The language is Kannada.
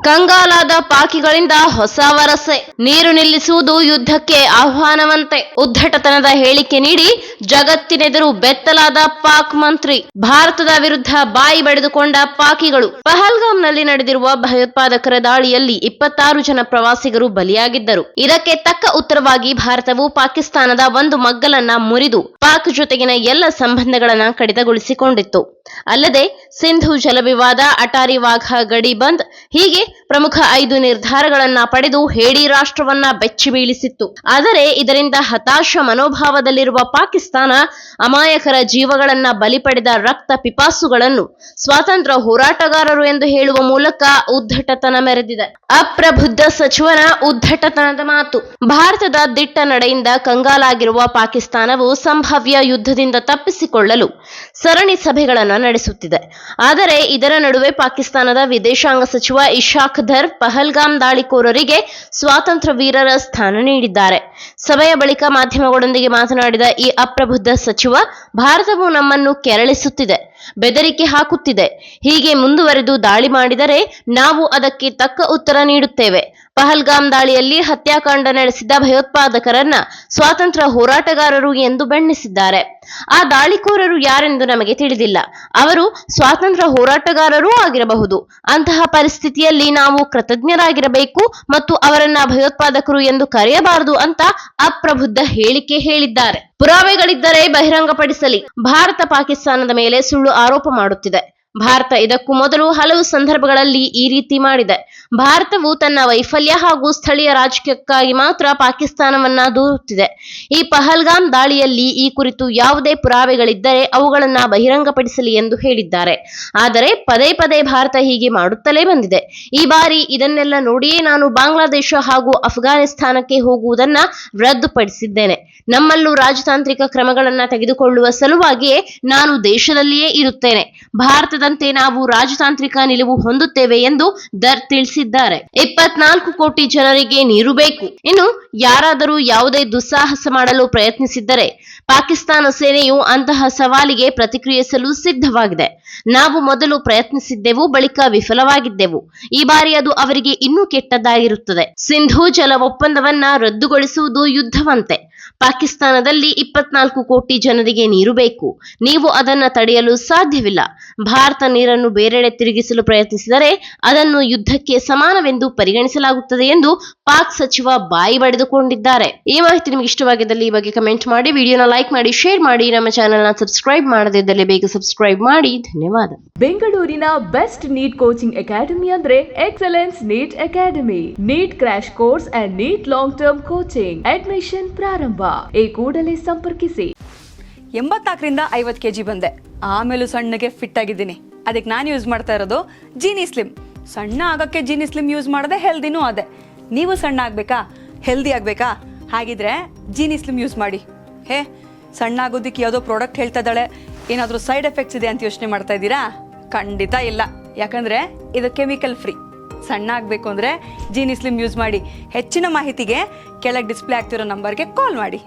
ಕಂಗಾಲಾದ ಪಾಕಿಗಳಿಂದ ಹೊಸ ವರಸೆ. ನೀರು ನಿಲ್ಲಿಸುವುದು ಯುದ್ಧಕ್ಕೆ ಆಹ್ವಾನವಂತೆ. ಉದ್ದಟತನದ ಹೇಳಿಕೆ ನೀಡಿ ಜಗತ್ತಿನೆದುರು ಬೆತ್ತಲಾದ ಪಾಕ್ ಮಂತ್ರಿ. ಭಾರತದ ವಿರುದ್ಧ ಬಾಯಿ ಬಡಿದುಕೊಂಡ ಪಾಕಿಗಳು. ಪಹಲ್ಗಾಮ್ನಲ್ಲಿ ನಡೆದಿರುವ ಭಯೋತ್ಪಾದಕರ ದಾಳಿಯಲ್ಲಿ 26 ಜನ ಪ್ರವಾಸಿಗರು ಬಲಿಯಾಗಿದ್ದರು. ಇದಕ್ಕೆ ತಕ್ಕ ಉತ್ತರವಾಗಿ ಭಾರತವು ಪಾಕಿಸ್ತಾನದ ಒಂದು ಮಗ್ಗಲನ್ನ ಮುರಿದು ಪಾಕ್ ಜೊತೆಗಿನ ಎಲ್ಲ ಸಂಬಂಧಗಳನ್ನ ಕಡಿತಗೊಳಿಸಿಕೊಂಡಿತ್ತು. ಅಲ್ಲದೆ ಸಿಂಧು ಜಲವಿವಾದ, ಅಟಾರಿ ವಾಘಾ ಗಡಿ ಬಂದ್ ಹೀಗೆ ಪ್ರಮುಖ 5 ನಿರ್ಧಾರಗಳನ್ನ ಪಡೆದು ಹೇಡಿ ರಾಷ್ಟ್ರವನ್ನ ಬೆಚ್ಚಿ ಬೀಳಿಸಿತ್ತು. ಆದರೆ ಇದರಿಂದ ಹತಾಶ ಮನೋಭಾವದಲ್ಲಿರುವ ಪಾಕಿಸ್ತಾನ ಅಮಾಯಕರ ಜೀವಗಳನ್ನ ಬಲಿ ಪಡೆದ ರಕ್ತ ಪಿಪಾಸುಗಳನ್ನು ಸ್ವಾತಂತ್ರ್ಯ ಹೋರಾಟಗಾರರು ಎಂದು ಹೇಳುವ ಮೂಲಕ ಉದ್ದಟತನ ಮೆರೆದಿದೆ. ಅಪ್ರಬುದ್ಧ ಸಚಿವನ ಉದ್ದಟತನದ ಮಾತು. ಭಾರತದ ದಿಟ್ಟ ನಡೆಯಿಂದ ಕಂಗಾಲಾಗಿರುವ ಪಾಕಿಸ್ತಾನವು ಸಂಭಾವ್ಯ ಯುದ್ಧದಿಂದ ತಪ್ಪಿಸಿಕೊಳ್ಳಲು ಸರಣಿ ಸಭೆಗಳನ್ನು ನಡೆಸುತ್ತಿದೆ. ಆದರೆ ಇದರ ನಡುವೆ ಪಾಕಿಸ್ತಾನದ ವಿದೇಶಾಂಗ ಸಚಿವ ಇಶಾಕ್ ದರ್ ಪಹಲ್ಗಾಮ್ ದಾಳಿಕೋರರಿಗೆ ಸ್ವಾತಂತ್ರ್ಯ ವೀರರ ಸ್ಥಾನ ನೀಡಿದ್ದಾರೆ. ಸಭೆಯ ಬಳಿಕ ಮಾಧ್ಯಮಗಳೊಂದಿಗೆ ಮಾತನಾಡಿದ ಈ ಅಪ್ರಬುದ್ಧ ಸಚಿವ, ಭಾರತವು ನಮ್ಮನ್ನು ಕೆರಳಿಸುತ್ತಿದೆ, ಬೆದರಿಕೆ ಹಾಕುತ್ತಿದೆ. ಹೀಗೆ ಮುಂದುವರೆದು ದಾಳಿ ಮಾಡಿದರೆ ನಾವು ಅದಕ್ಕೆ ತಕ್ಕ ಉತ್ತರ ನೀಡುತ್ತೇವೆ. ಪಹಲ್ಗಾಮ್ ದಾಳಿಯಲ್ಲಿ ಹತ್ಯಾಕಾಂಡ ನಡೆಸಿದ ಭಯೋತ್ಪಾದಕರನ್ನ ಸ್ವಾತಂತ್ರ್ಯ ಹೋರಾಟಗಾರರು ಎಂದು ಬಣ್ಣಿಸಿದ್ದಾರೆ. ಆ ದಾಳಿಕೋರರು ಯಾರೆಂದು ನಮಗೆ ತಿಳಿದಿಲ್ಲ. ಅವರು ಸ್ವಾತಂತ್ರ್ಯ ಹೋರಾಟಗಾರರೂ ಆಗಿರಬಹುದು. ಅಂತಹ ಪರಿಸ್ಥಿತಿಯಲ್ಲಿ ನಾವು ಕೃತಜ್ಞರಾಗಿರಬೇಕು ಮತ್ತು ಅವರನ್ನ ಭಯೋತ್ಪಾದಕರು ಎಂದು ಕರೆಯಬಾರದು ಅಂತ ಅಪ್ರಬುದ್ಧ ಹೇಳಿಕೆ ಹೇಳಿದ್ದಾರೆ. ಪುರಾವೆಗಳಿದ್ದರೆ ಬಹಿರಂಗಪಡಿಸಲಿ. ಭಾರತ ಪಾಕಿಸ್ತಾನದ ಮೇಲೆ ಸುಳ್ಳು ಆರೋಪ ಮಾಡುತ್ತಿದೆ. ಭಾರತ ಇದಕ್ಕೂ ಮೊದಲು ಹಲವು ಸಂದರ್ಭಗಳಲ್ಲಿ ಈ ರೀತಿ ಮಾಡಿದೆ. ಭಾರತವು ತನ್ನ ವೈಫಲ್ಯ ಹಾಗೂ ಸ್ಥಳೀಯ ರಾಜಕೀಯಕ್ಕಾಗಿ ಮಾತ್ರ ಪಾಕಿಸ್ತಾನವನ್ನ ದೂರುತ್ತಿದೆ. ಈ ಪಹಲ್ಗಾಮ್ ದಾಳಿಯಲ್ಲಿ ಈ ಕುರಿತು ಯಾವುದೇ ಪುರಾವೆಗಳಿದ್ದರೆ ಅವುಗಳನ್ನ ಬಹಿರಂಗಪಡಿಸಲಿ ಎಂದು ಹೇಳಿದ್ದಾರೆ. ಆದರೆ ಪದೇ ಪದೇ ಭಾರತ ಹೀಗೆ ಮಾಡುತ್ತಲೇ ಬಂದಿದೆ. ಈ ಬಾರಿ ಇದನ್ನೆಲ್ಲ ನೋಡಿಯೇ ನಾನು ಬಾಂಗ್ಲಾದೇಶ ಹಾಗೂ ಅಫ್ಘಾನಿಸ್ತಾನಕ್ಕೆ ಹೋಗುವುದನ್ನ ರದ್ದುಪಡಿಸಿದ್ದೇನೆ. ನಮ್ಮಲ್ಲೂ ರಾಜತಾಂತ್ರಿಕ ಕ್ರಮಗಳನ್ನ ತೆಗೆದುಕೊಳ್ಳುವ ಸಲುವಾಗಿಯೇ ನಾನು ದೇಶದಲ್ಲಿಯೇ ಇರುತ್ತೇನೆ. ಭಾರತದಂತೆ ನಾವು ರಾಜತಾಂತ್ರಿಕ ನಿಲುವು ಹೊಂದುತ್ತೇವೆ ಎಂದು ದರ್ ತಿಳಿಸಿದ್ದಾರೆ. 24 ಕೋಟಿ ಜನರಿಗೆ ನೀರು ಬೇಕು. ಇನ್ನು ಯಾರಾದರೂ ಯಾವುದೇ ದುಸ್ಸಾಹಸ ಮಾಡಲು ಪ್ರಯತ್ನಿಸಿದ್ದರೆ ಪಾಕಿಸ್ತಾನ ಸೇನೆಯು ಅಂತಹ ಸವಾಲಿಗೆ ಪ್ರತಿಕ್ರಿಯಿಸಲು ಸಿದ್ಧವಾಗಿದೆ. ನಾವು ಮೊದಲು ಪ್ರಯತ್ನಿಸಿದ್ದೆವು, ಬಳಿಕ ವಿಫಲವಾಗಿದ್ದೆವು. ಈ ಬಾರಿ ಅದು ಅವರಿಗೆ ಇನ್ನೂ ಕೆಟ್ಟದ್ದಾಗಿರುತ್ತದೆ. ಸಿಂಧೂ ಜಲ ಒಪ್ಪಂದವನ್ನ ರದ್ದುಗೊಳಿಸುವುದು ಯುದ್ಧವಂತೆ. ಪಾಕಿಸ್ತಾನದಲ್ಲಿ 24 ಕೋಟಿ ಜನರಿಗೆ ನೀರು ಬೇಕು. ನೀವು ಅದನ್ನ ತಡೆಯಲು ಸಾಧ್ಯವಿಲ್ಲ. ಭಾರತ ನೀರನ್ನು ಬೇರೆಡೆ ತಿರುಗಿಸಲು ಪ್ರಯತ್ನಿಸಿದರೆ ಅದನ್ನು ಯುದ್ಧಕ್ಕೆ ಸಮಾನವೆಂದು ಪರಿಗಣಿಸಲಾಗುತ್ತದೆ ಎಂದು ಪಾಕ್ ಸಚಿವ ಬಾಯಿ ಬಡಿದುಕೊಂಡಿದ್ದಾರೆ. ಈ ಮಾಹಿತಿ ನಿಮಗೆ ಇಷ್ಟವಾಗಿದ್ದಲ್ಲಿ ಈ ಬಗ್ಗೆ ಕಮೆಂಟ್ ಮಾಡಿ, ವಿಡಿಯೋನ ಲೈಕ್ ಮಾಡಿ, ಶೇರ್ ಮಾಡಿ. ನಮ್ಮ ಚಾನೆಲ್ನ ಸಬ್ಸ್ಕ್ರೈಬ್ ಮಾಡದಿದ್ದಲ್ಲಿ ಬೇಗ ಸಬ್ಸ್ಕ್ರೈಬ್ ಮಾಡಿ. ಧನ್ಯವಾದ. ಬೆಂಗಳೂರಿನ ಬೆಸ್ಟ್ ನೀಟ್ ಕೋಚಿಂಗ್ ಅಕಾಡೆಮಿ ಅಂದ್ರೆ excellence NEET academy. NEET crash course and NEET long term coaching admission ಪ್ರಾರಂಭ. ಈ ಕೂಡಲೇ ಸಂಪರ್ಕಿಸಿ. 84ರಿಂದ 50 kg ಬಂದೆ. ಆಮೇಲೂ ಸಣ್ಣಗೆ ಫಿಟ್ ಆಗಿದ್ದೀನಿ. ಅದಕ್ಕೆ ನಾನು ಯೂಸ್ ಮಾಡ್ತಾ ಇರೋದು ಜೀನಿ ಸ್ಲಿಮ್. ಸಣ್ಣ ಆಗಕ್ಕೆ ಜೀನಿ ಸ್ಲಿಮ್ ಯೂಸ್ ಮಾಡಿದೆ, ಹೆಲ್ದಿನೂ ಅದೇ. ನೀವು ಸಣ್ಣ ಆಗಬೇಕಾ, ಹೆಲ್ದಿ ಆಗಬೇಕಾ? ಹಾಗಿದ್ರೆ ಜೀನಿ ಸ್ಲಿಮ್ ಯೂಸ್ ಮಾಡಿ. ಸಣ್ಣ ಆಗೋದಕ್ಕೆ ಯಾವುದೋ ಪ್ರಾಡಕ್ಟ್ ಹೇಳ್ತಾ ಇದ್ದಾಳೆ, ಏನಾದರೂ ಸೈಡ್ ಎಫೆಕ್ಟ್ಸ್ ಇದೆ ಅಂತ ಯೋಚನೆ ಮಾಡ್ತಾ ಇದ್ದೀರಾ? ಖಂಡಿತ ಇಲ್ಲ. ಯಾಕಂದರೆ ಇದು ಕೆಮಿಕಲ್ ಫ್ರೀ. ಸಣ್ಣ ಆಗಬೇಕು ಅಂದರೆ ಜೀನಿ ಸ್ಲಿಮ್ ಯೂಸ್ ಮಾಡಿ. ಹೆಚ್ಚಿನ ಮಾಹಿತಿಗೆ ಕೆಳಗೆ ಡಿಸ್ಪ್ಲೇ ಆಗ್ತಿರೋ ನಂಬರ್ಗೆ ಕಾಲ್ ಮಾಡಿ.